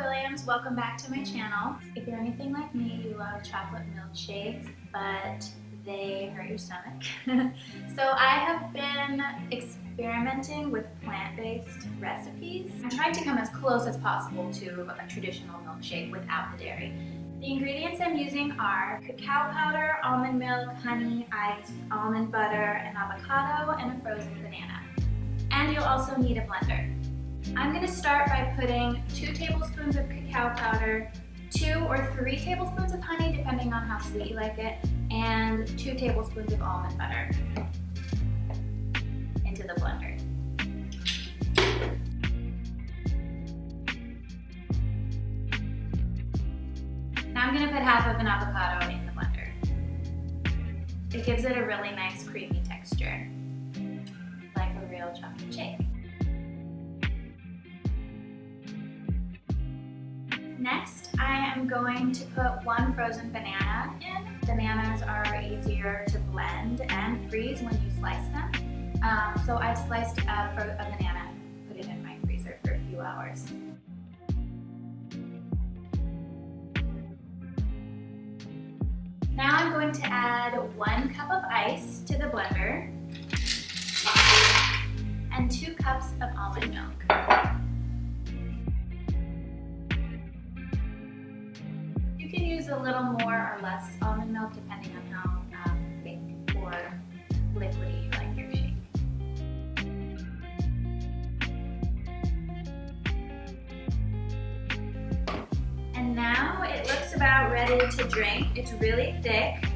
Williams, welcome back to my channel. If you're anything like me, you love chocolate milkshakes, but they hurt your stomach. So I have been experimenting with plant-based recipes. I'm trying to come as close as possible to a traditional milkshake without the dairy. The ingredients I'm using are cacao powder, almond milk, honey, ice, almond butter, an avocado, and a frozen banana. And you'll also need a blender. I'm going to start by putting 2 tablespoons of cacao powder, 2 or 3 tablespoons of honey, depending on how sweet you like it, and 2 tablespoons of almond butter into the blender. Now I'm going to put half of an avocado in the blender. It gives it a really nice creamy texture, like a real chocolate shake. Next, I am going to put 1 frozen banana in. Bananas are easier to blend and freeze when you slice them. So I've sliced a banana and put it in my freezer for a few hours. Now I'm going to add 1 cup of ice to the blender and 2 cups of almond milk. You can use a little more or less almond milk depending on how thick or liquidy you like your shake. And now it looks about ready to drink. It's really thick.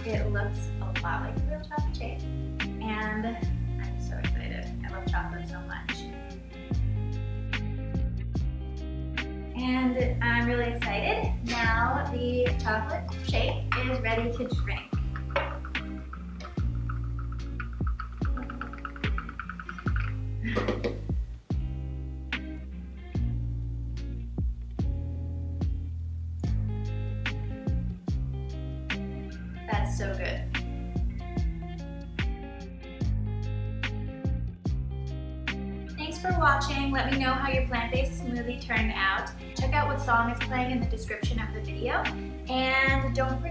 It looks a lot like a real chocolate shake. And I'm so excited. I love chocolate so much. And I'm really excited. Now the chocolate shake is ready to drink. That's so good. Thanks for watching. Let me know how your plant-based smoothie turned out. Check out what song is playing in the description of the video. And don't forget